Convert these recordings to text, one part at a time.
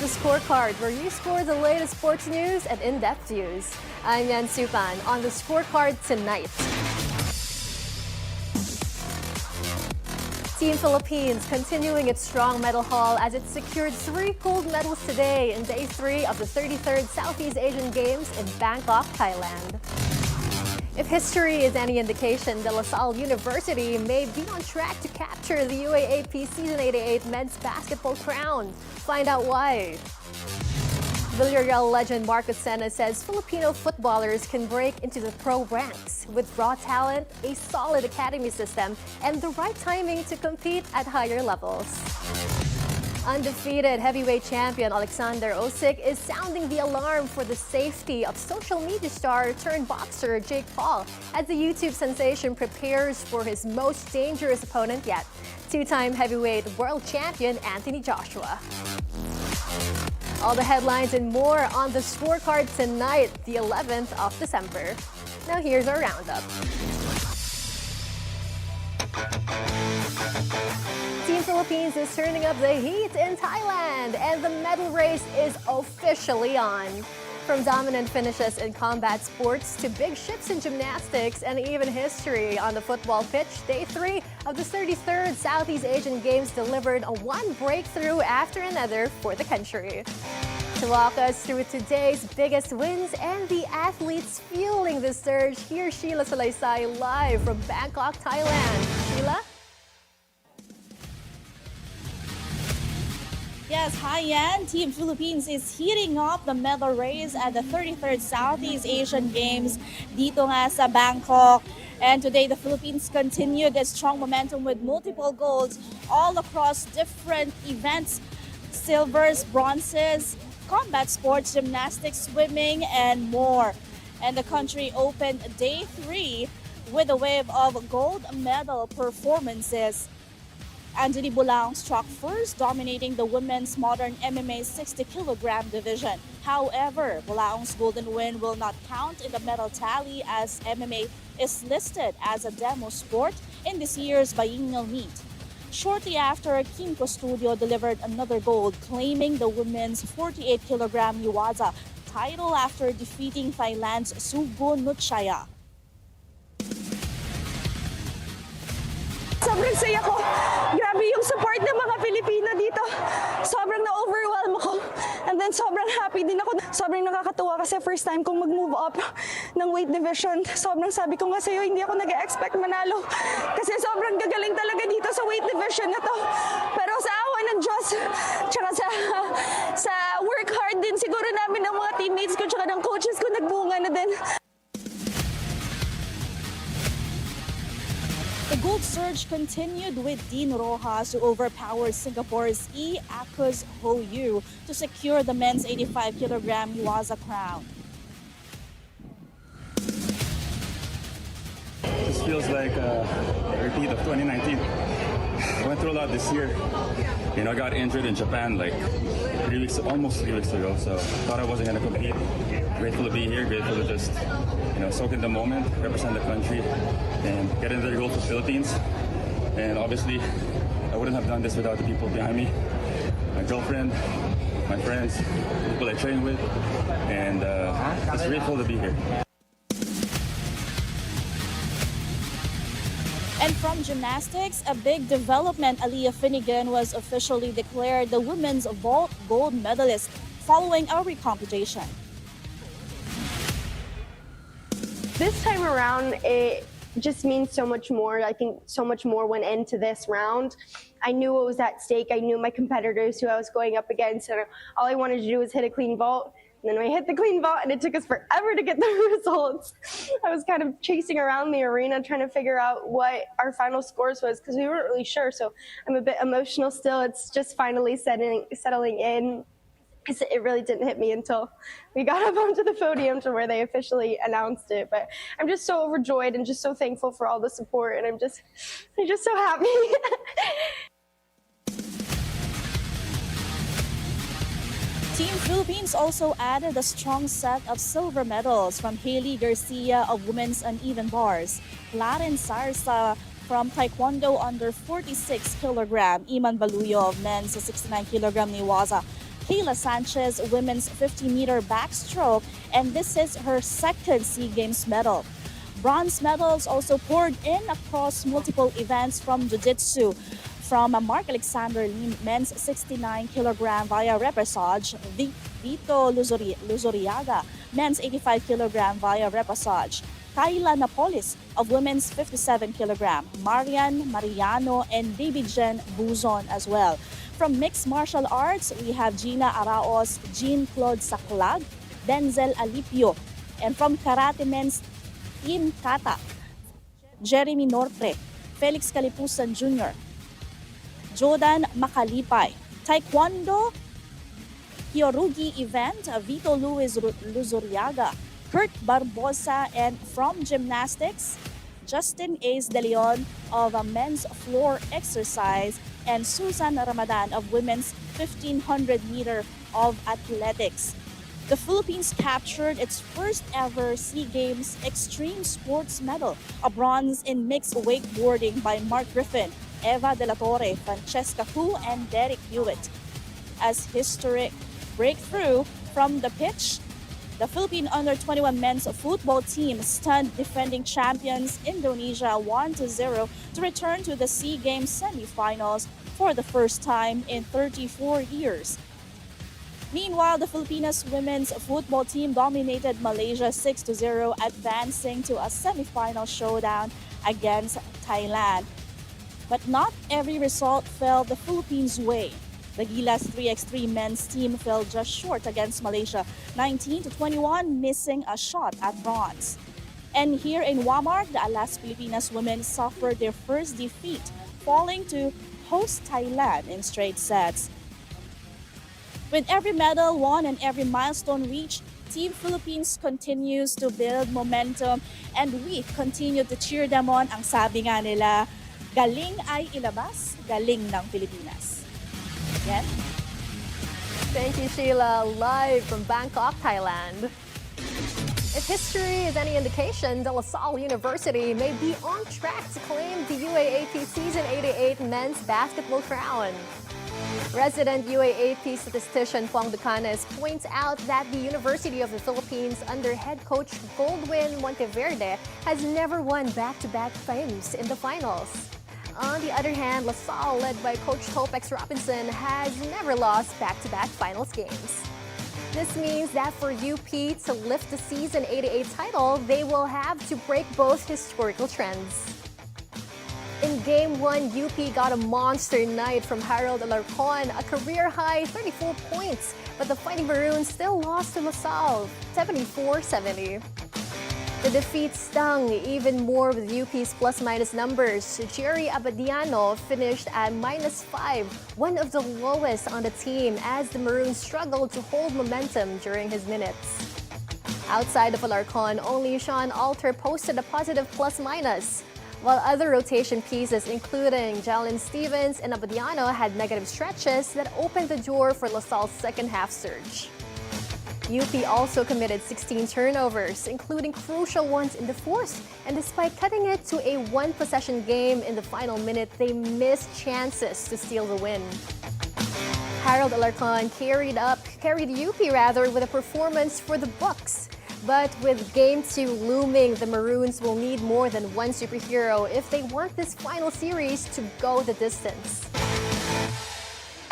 the Scorecard, where you score the latest sports news and in-depth views. I'm Yen Supan on the Scorecard tonight. Team Philippines continuing its strong medal haul as it secured 3 gold medals today in Day 3 of the 33rd Southeast Asian Games in Bangkok, Thailand. If history is any indication, Salle University may be on track to capture the UAAP Season 88 men's basketball crown. Find out why. Villarreal legend Marcos Senna says Filipino footballers can break into the pro ranks with raw talent, a solid academy system, and the right timing to compete at higher levels. Undefeated heavyweight champion Alexander Usyk is sounding the alarm for the safety of social media star turned boxer Jake Paul as the YouTube sensation prepares for his most dangerous opponent yet, 2-time heavyweight world champion Anthony Joshua. All the headlines and more on the Scorecard tonight, the 11th of December. Now here's our roundup. Team Philippines is turning up the heat in Thailand, and the medal race is officially on. From dominant finishes in combat sports to big shifts in gymnastics and even history on the football pitch, Day 3 of the 33rd Southeast Asian Games delivered one breakthrough after another for the country. To walk us through today's biggest wins and the athletes fueling the surge, here's Sheila Salaysay live from Bangkok, Thailand. Sheila? Yes, hi Yan. Team Philippines is heating up the medal race at the 33rd Southeast Asian Games dito nga sa Bangkok. And today the Philippines continued its strong momentum with multiple golds all across different events, silvers, bronzes, combat sports, gymnastics, swimming, and more. And the country opened Day 3 with a wave of gold medal performances. Anthony Bulang struck first, dominating the women's modern MMA 60-kilogram division. However, Bulang's golden win will not count in the medal tally as MMA is listed as a demo sport in this year's biennial meet. Shortly after, Kim Custodio delivered another gold, claiming the women's 48-kilogram Yuwaza title after defeating Thailand's Sugun Nutshaya. Sobrang saya ko. Grabe yung support ng mga Filipino dito. Sobrang na-overwhelm ako. And then sobrang happy din ako. Sobrang nakakatuwa kasi first time kong mag-move up ng weight division. Sobrang sabi ko nga sa'yo, hindi ako nag-expect manalo. Kasi sobrang gagaling talaga dito sa weight division na to. Pero sa awa ng Diyos, tsaka sa work hard din siguro namin ng mga teammates ko tsaka ng coaches ko, nagbunga na din. The gold surge continued with Dean Rojas, who overpowered Singapore's E. Akuz Ho Yu to secure the men's 85-kilogram Yuwaza crown. This feels like a repeat of 2019. I went through a lot this year. You know, I got injured in Japan like almost 3 weeks ago, so thought I wasn't going to compete. Grateful to be here, grateful to just, soak in the moment, represent the country, and get into the goal for Philippines. And obviously, I wouldn't have done this without the people behind me, my girlfriend, my friends, people I train with, and just grateful to be here. And from gymnastics, a big development. Aliyah Finnegan was officially declared the women's vault gold medalist following a recompetition. This time around, it just means so much more. I think so much more went into this round. I knew what was at stake. I knew my competitors who I was going up against, and all I wanted to do was hit a clean vault. And then we hit the clean vault, and it took us forever to get the results. I was kind of chasing around the arena trying to figure out what our final scores was because we weren't really sure. So I'm a bit emotional still. It's just finally settling in. It really didn't hit me until we got up onto the podium to where they officially announced it. But I'm just so overjoyed and just so thankful for all the support, and I'm just so happy. Team Philippines also added a strong set of silver medals from Hailey Garcia of women's uneven bars, Claude Sarsa from Taekwondo under 46 kilogram, Iman Baluyo of men's 69 kilogram Niwaza, Kayla Sanchez women's 50-meter backstroke, and this is her second SEA Games medal. Bronze medals also poured in across multiple events from Jiu-Jitsu, from Mark Alexander Lim men's 69-kilogram via repechage, Vito Luzuriaga men's 85-kilogram via repechage, Kyla Napolis of women's 57-kilogram, Mariano, and David Jen Buzon as well. From mixed martial arts, we have Gina Araos, Jean-Claude Saclag, Denzel Alipio, and from karate men's Team Kata, Jeremy Nortre, Felix Calipusan Jr., Jordan Makalipay. Taekwondo, Hyorugi event, Vito Luis Luzuriaga, Kurt Barbosa, and from gymnastics, Justin Ace De Leon of men's floor exercise, and Susan Ramadan of women's 1500-meter of athletics. The Philippines captured its first ever SEA Games Extreme Sports medal, a bronze in mixed wakeboarding by Mark Griffin, Eva De La Torre, Francesca Hu, and Derek Hewitt. As historic breakthrough from the pitch, the Philippine under-21 men's football team stunned defending champions Indonesia 1-0 to return to the SEA Games semifinals for the first time in 34 years. Meanwhile, the Filipinas women's football team dominated Malaysia 6-0, advancing to a semifinal showdown against Thailand. But not every result fell the Philippines' way. The Gilas 3x3 men's team fell just short against Malaysia, 19-21, missing a shot at bronze. And here in Walmart, the Alas Pilipinas women suffered their first defeat, falling to host Thailand in straight sets. With every medal won and every milestone reached, Team Philippines continues to build momentum, and we continue to cheer them on. Ang sabi nga nila, galing ay ilabas, galing ng Pilipinas. Yen? Thank you, Sheila, live from Bangkok, Thailand. If history is any indication, the Salle University may be on track to claim the UAAP Season 88 men's basketball crown. Resident UAAP statistician Pong Ducanes points out that the University of the Philippines under head coach Goldwyn Monteverde has never won back-to-back games in the finals. On the other hand, LaSalle, led by Coach Topex Robinson, has never lost back-to-back finals games. This means that for UP to lift the Season 88 title, they will have to break both historical trends. In Game 1, UP got a monster night from Harold Alarcon, a career-high 34 points, but the Fighting Maroons still lost to LaSalle, 74-70. The defeat stung even more with UP's plus-minus numbers. Jerry Abadiano finished at -5, one of the lowest on the team, as the Maroons struggled to hold momentum during his minutes. Outside of Alarcon, only Sean Alter posted a positive plus-minus, while other rotation pieces, including Jalen Stevens and Abadiano, had negative stretches that opened the door for LaSalle's second-half surge. UP also committed 16 turnovers, including crucial ones in the fourth, and despite cutting it to a one-possession game in the final minute, they missed chances to steal the win. Harold Alarcon carried UP with a performance for the Bucks. But with Game 2 looming, the Maroons will need more than one superhero if they want this final series to go the distance.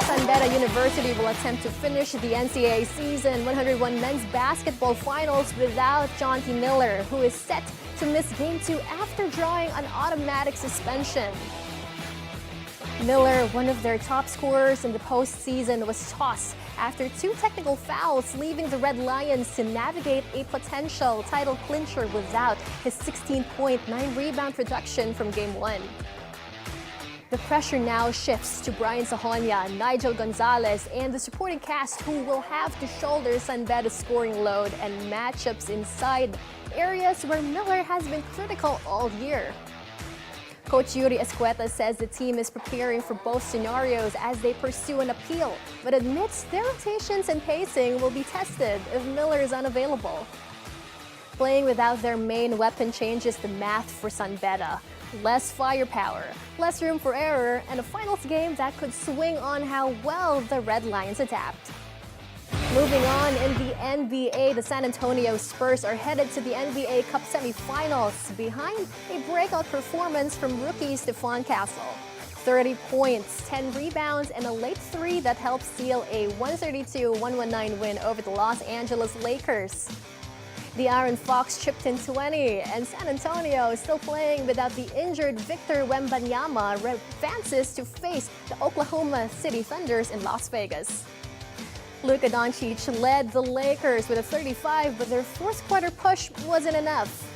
San Beda University will attempt to finish the NCAA Season 101 men's basketball finals without John T. Miller, who is set to miss Game 2 after drawing an automatic suspension. Miller, one of their top scorers in the postseason, was tossed after 2 technical fouls, leaving the Red Lions to navigate a potential title clincher without his 16-point, 9-rebound production from Game 1. The pressure now shifts to Brian Sahonia, Nigel Gonzalez, and the supporting cast, who will have to shoulder San Beda's scoring load and matchups inside areas where Miller has been critical all year. Coach Yuri Escueta says the team is preparing for both scenarios as they pursue an appeal, but admits their rotations and pacing will be tested if Miller is unavailable. Playing without their main weapon changes the math for San Beda. Less firepower, less room for error, and a finals game that could swing on how well the Red Lions adapt. Moving on, in the NBA, the San Antonio Spurs are headed to the NBA Cup semifinals behind a breakout performance from rookie Stephon Castle. 30 points, 10 rebounds, and a late three that helped seal a 132-119 win over the Los Angeles Lakers. The Iron Fox chipped in 20, and San Antonio, still playing without the injured Victor Wembanyama, advances to face the Oklahoma City Thunders in Las Vegas. Luka Doncic led the Lakers with a 35, but their fourth quarter push wasn't enough.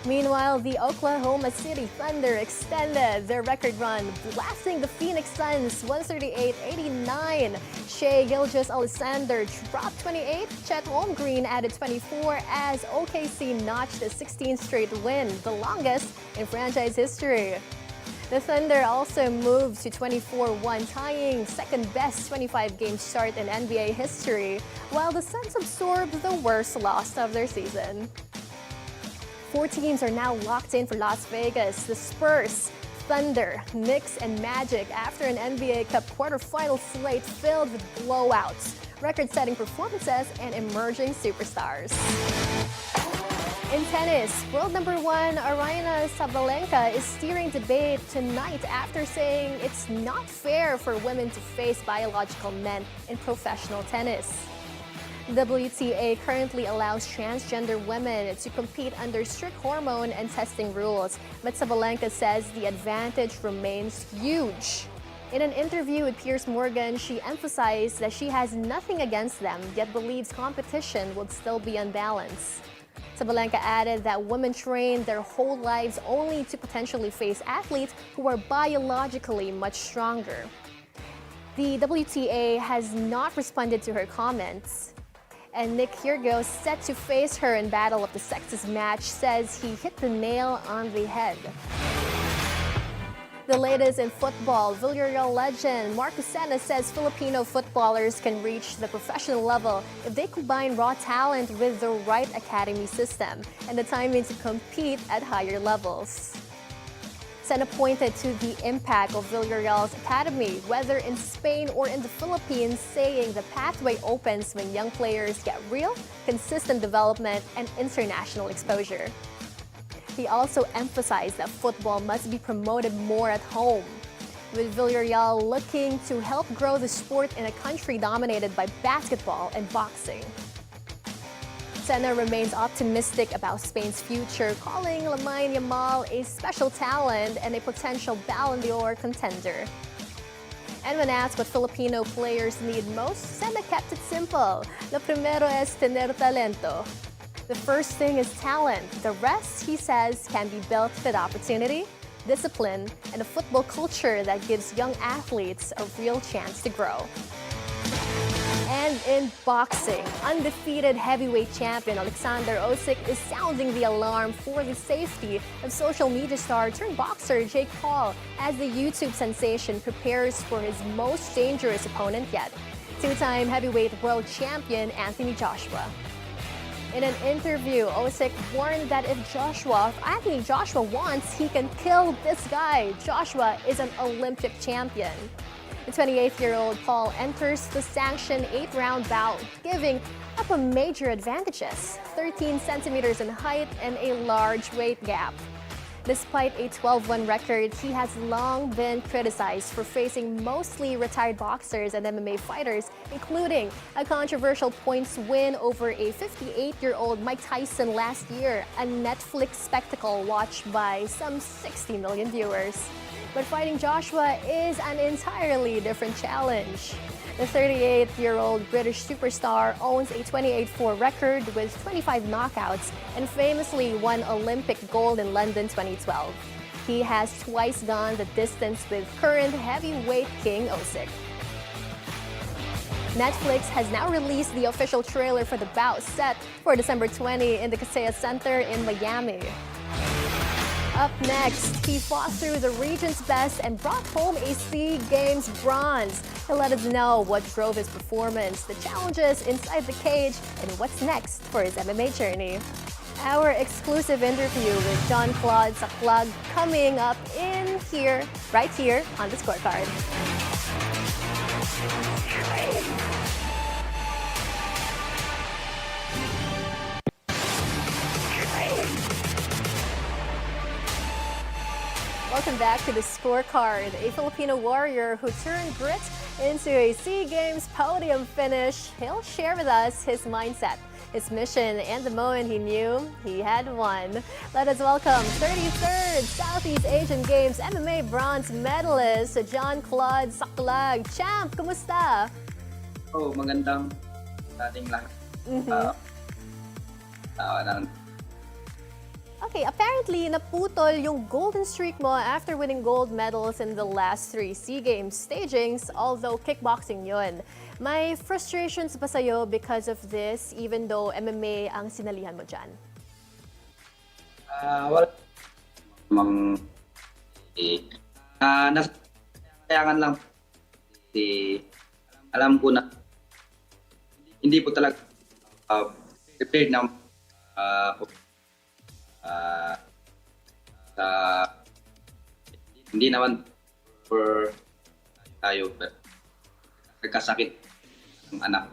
Meanwhile, the Oklahoma City Thunder extended their record run, blasting the Phoenix Suns 138-89. Shai Gilgeous-Alexander dropped 28. Chet Holmgren added 24 as OKC notched a 16th straight win, the longest in franchise history. The Thunder also moved to 24-1, tying second-best 25-game start in NBA history, while the Suns absorbed the worst loss of their season. 4 teams are now locked in for Las Vegas: the Spurs, Thunder, Knicks, and Magic after an NBA Cup quarterfinal slate filled with blowouts, record-setting performances, and emerging superstars. In tennis, world number 1 Aryna Sabalenka is steering debate tonight after saying it's not fair for women to face biological men in professional tennis. WTA currently allows transgender women to compete under strict hormone and testing rules, but Sabalenka says the advantage remains huge. In an interview with Piers Morgan, she emphasized that she has nothing against them, yet believes competition would still be unbalanced. Sabalenka added that women train their whole lives only to potentially face athletes who are biologically much stronger. The WTA has not responded to her comments, and Nick Kyrgios, set to face her in Battle of the Sexes match, says he hit the nail on the head. The latest in football, Villarreal legend Marcos Senna says Filipino footballers can reach the professional level if they combine raw talent with the right academy system and the timing to compete at higher levels. Senna pointed to the impact of Villarreal's academy, whether in Spain or in the Philippines, saying the pathway opens when young players get real, consistent development and international exposure. He also emphasized that football must be promoted more at home, with Villarreal looking to help grow the sport in a country dominated by basketball and boxing. Senna remains optimistic about Spain's future, calling Lamine Yamal a special talent and a potential Ballon d'Or contender. And when asked what Filipino players need most, Senna kept it simple. Lo primero es tener talento. The first thing is talent. The rest, he says, can be built with opportunity, discipline, and a football culture that gives young athletes a real chance to grow. And in boxing, undefeated heavyweight champion Alexander Usyk is sounding the alarm for the safety of social media star turned boxer Jake Paul as the YouTube sensation prepares for his most dangerous opponent yet, two-time heavyweight world champion Anthony Joshua. In an interview, Usyk warned that if Anthony Joshua wants, he can kill this guy. Joshua is an Olympic champion. The 28-year-old Paul enters the sanctioned 8-round bout, giving up a major advantages, 13 centimeters in height and a large weight gap. Despite a 12-1 record, he has long been criticized for facing mostly retired boxers and MMA fighters, including a controversial points win over a 58-year-old Mike Tyson last year, a Netflix spectacle watched by some 60 million viewers. But fighting Joshua is an entirely different challenge. The 38-year-old British superstar owns a 28-4 record with 25 knockouts and famously won Olympic gold in London 2012. He has twice gone the distance with current heavyweight king Usyk. Netflix has now released the official trailer for the bout set for December 20 in the Kaseya Center in Miami. Up next, he fought through the region's best and brought home a SEA Games bronze. He'll let us know what drove his performance, the challenges inside the cage, and what's next for his MMA journey. Our exclusive interview with John Claude Saclag coming up right here on the Scorecard. Welcome back to the Scorecard, a Filipino warrior who turned grit into a SEA Games podium finish. He'll share with us his mindset, his mission, and the moment he knew he had won. Let us welcome 33rd Southeast Asian Games MMA bronze medalist, Claude Saclag. Champ, kumusta? Oh, magandang ating lahat. Okay, apparently naputol yung golden streak mo after winning gold medals in the last 3 SEA Games stagings, although kickboxing yun. May frustrations ba sa'yo because of this, even though MMA ang sinalihan mo dyan? Well, nasayangan lang. Alam ko na hindi po talaga prepared na hindi naman for tayo nagkasakit ng anak.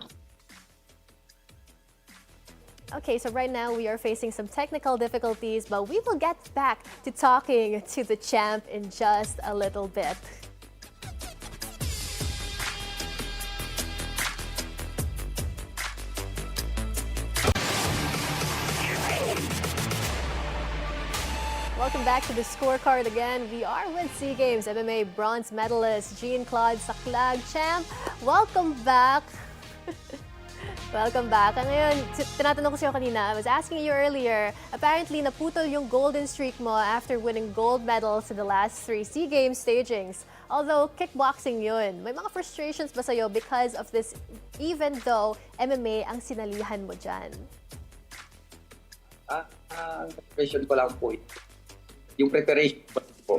Okay, so right now we are facing some technical difficulties, but we will get back to talking to the champ in just a little bit. Welcome back to the Scorecard again. We are with SEA Games MMA bronze medalist Claude Saclag. Champ, welcome back. Welcome back. Ngayon, tinatanong ko sa'yo kanina, I was asking you earlier, apparently naputol yung golden streak mo after winning gold medals in the last 3 SEA Games stagings. Although kickboxing yun, may mga frustrations ba sa'yo because of this, even though MMA ang sinalihan mo dyan? Preparation ko lang po. Yung preparation po.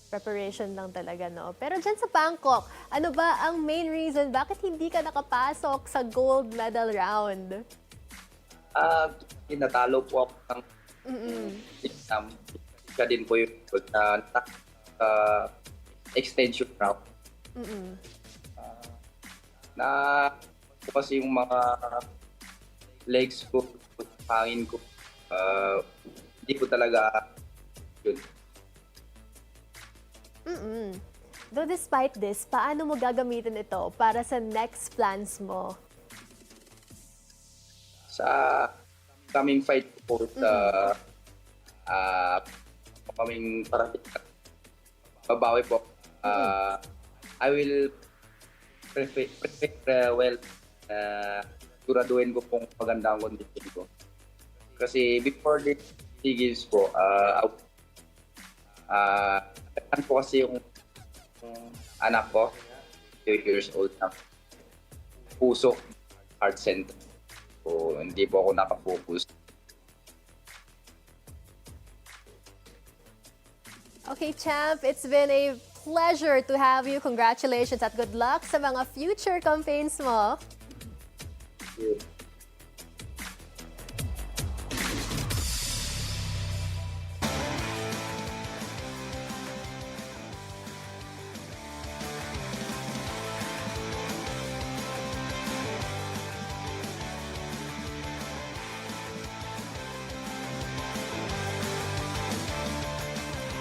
Preparation lang talaga, no? Pero dyan sa Bangkok, ano ba ang main reason bakit hindi ka nakapasok sa gold medal round? Natalo po ako ng exam. Siya din po yung extension round. Na kasi yung mga legs ko, hangin ko, hindi ko talaga yun. Though despite this, paano mo gagamitin ito para sa next plans mo? Sa coming fight po sa coming parating babawi po, I will prepare well, siguraduhin ko pong maganda ang condition ko. Kasi before the Games po, po kasi yung anak ko, 2 years old na, puso, heart center. So, hindi po ako nakafocus. Okay, champ, it's been a pleasure to have you. Congratulations at good luck sa mga future campaigns mo. Thank you.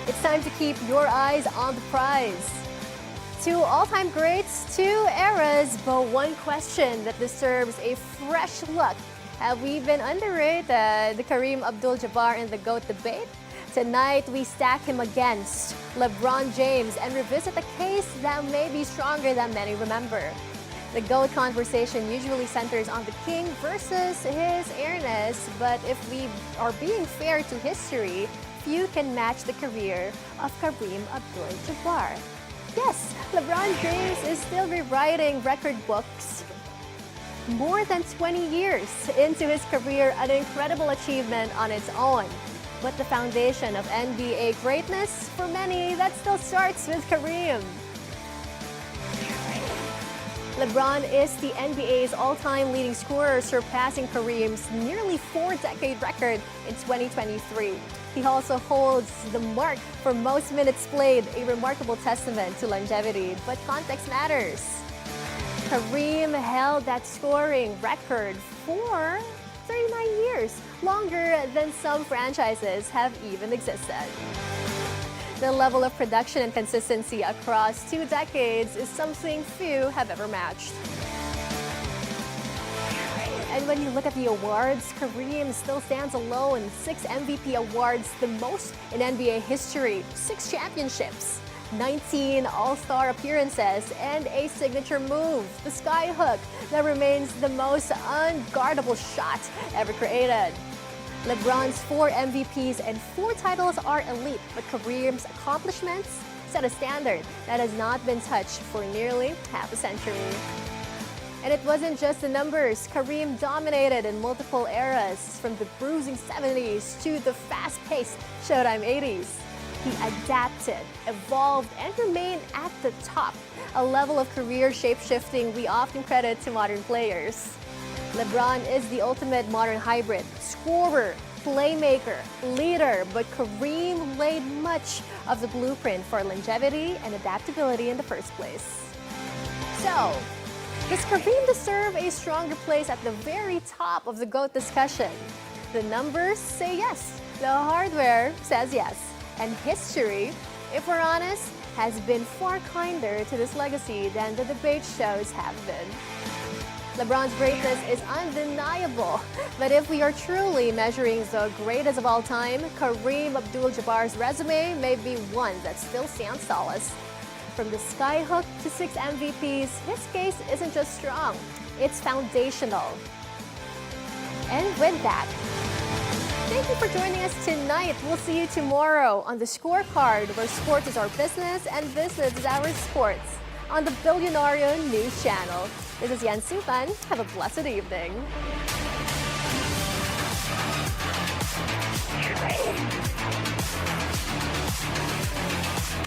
It's time to keep your eyes on the prize. 2 all-time greats, 2 eras, but one question that deserves a fresh look. Have we been underrated? The Kareem Abdul-Jabbar and the GOAT debate? Tonight, we stack him against LeBron James and revisit a case that may be stronger than many remember. The GOAT conversation usually centers on the king versus his airness, but if we are being fair to history, few can match the career of Kareem Abdul-Jabbar. Yes, LeBron James is still rewriting record books. More than 20 years into his career, an incredible achievement on its own. But the foundation of NBA greatness, for many, that still starts with Kareem. LeBron is the NBA's all-time leading scorer, surpassing Kareem's nearly 4-decade record in 2023. He also holds the mark for most minutes played, a remarkable testament to longevity. But context matters. Kareem held that scoring record for 39 years, longer than some franchises have even existed. The level of production and consistency across 2 decades is something few have ever matched. And when you look at the awards, Kareem still stands alone. 6 MVP awards, the most in NBA history. 6 championships, 19 All-Star appearances, and a signature move, the skyhook, that remains the most unguardable shot ever created. LeBron's 4 MVPs and 4 titles are elite, but Kareem's accomplishments set a standard that has not been touched for nearly half a century. And it wasn't just the numbers. Kareem dominated in multiple eras, from the bruising 70s to the fast-paced Showtime 80s. He adapted, evolved, and remained at the top, a level of career shape-shifting we often credit to modern players. LeBron is the ultimate modern hybrid, scorer, playmaker, leader, but Kareem laid much of the blueprint for longevity and adaptability in the first place. So, does Kareem deserve a stronger place at the very top of the GOAT discussion? The numbers say yes, the hardware says yes, and history, if we're honest, has been far kinder to this legacy than the debate shows have been. LeBron's greatness is undeniable, but if we are truly measuring the greatest of all time, Kareem Abdul-Jabbar's resume may be one that still stands solid. From the skyhook to 6 MVPs, his case isn't just strong, it's foundational. And with that, thank you for joining us tonight. We'll see you tomorrow on the Scorecard, where sports is our business and business is our sports, on the Bilyonaryo News Channel. This is Yen Supan. Have a blessed evening.